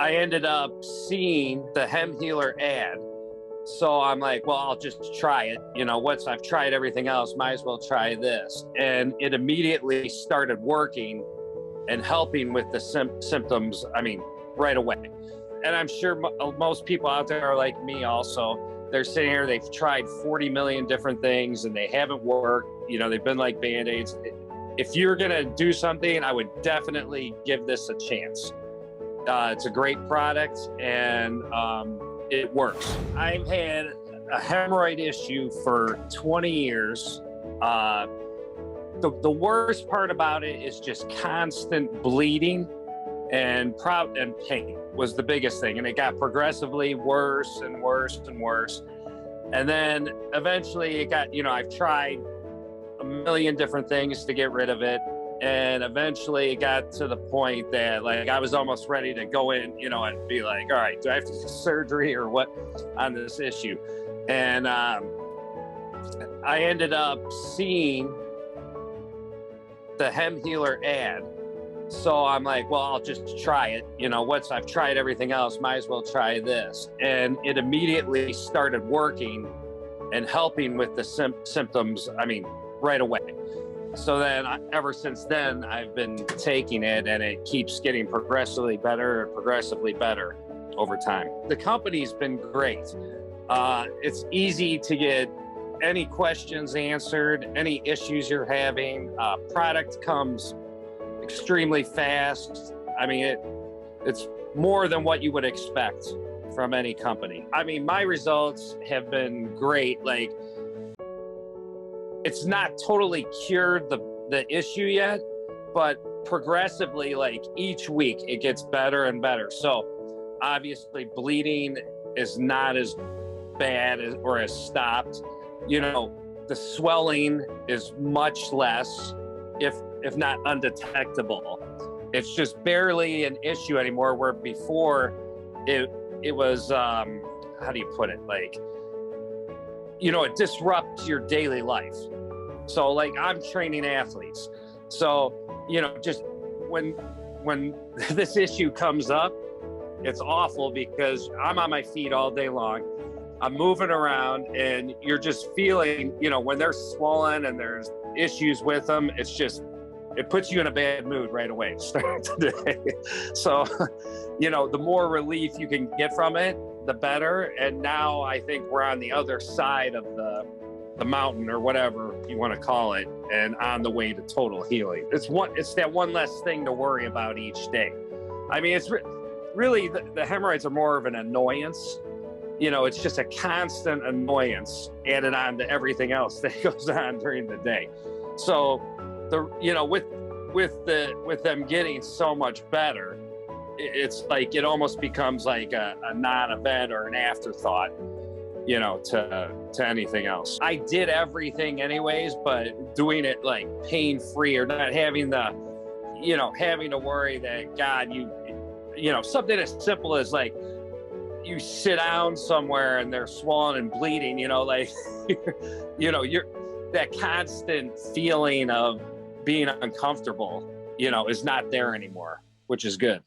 I ended up seeing the Hem Healer ad. So I'm like, well, I'll just try it. I've tried everything else, might as well try this. And it immediately started working and helping with the symptoms, right away. And I'm sure most people out there are like me also. They're sitting here, they've tried 40 million different things and they haven't worked. They've been like Band-Aids. If you're going to do something, I would definitely give this a chance. It's a great product and it works. I've had a hemorrhoid issue for 20 years. The worst part about it is just constant bleeding and pain was the biggest thing. And it got progressively worse and worse and worse. And then eventually it got, I've tried a million different things to get rid of it. And eventually it got to the point that I was almost ready to go in, and be like, all right, do I have to do surgery or what on this issue? And I ended up seeing the Hem Healer ad. So I'm like, well, I'll just try it. I've tried everything else, might as well try this. And it immediately started working and helping with the symptoms, right away. So then ever since then, I've been taking it and it keeps getting progressively better over time. The company's been great. It's easy to get any questions answered, any issues you're having. Product comes extremely fast. It's more than what you would expect from any company. My results have been great. It's not totally cured the issue yet, but progressively, each week, it gets better and better. So obviously bleeding is not as bad or has stopped. The swelling is much less, if not undetectable. It's just barely an issue anymore, where before it was, how do you put it? It disrupts your daily life. So I'm training athletes. So, just when this issue comes up, it's awful because I'm on my feet all day long. I'm moving around and you're just feeling, when they're swollen and there's issues with them, it puts you in a bad mood right away to start the day. So, the more relief you can get from it, the better. And now I think we're on the other side of the mountain, or whatever you want to call it, and on the way to total healing. It's that one less thing to worry about each day. It's really the hemorrhoids are more of an annoyance. It's just a constant annoyance added on to everything else that goes on during the day. So with them getting so much better, it's it almost becomes like a non-event or an afterthought, to anything else. I did everything anyways, but doing it pain-free, or not having having to worry that, God, something as simple as you sit down somewhere and they're swollen and bleeding, you're that constant feeling of being uncomfortable, is not there anymore, which is good.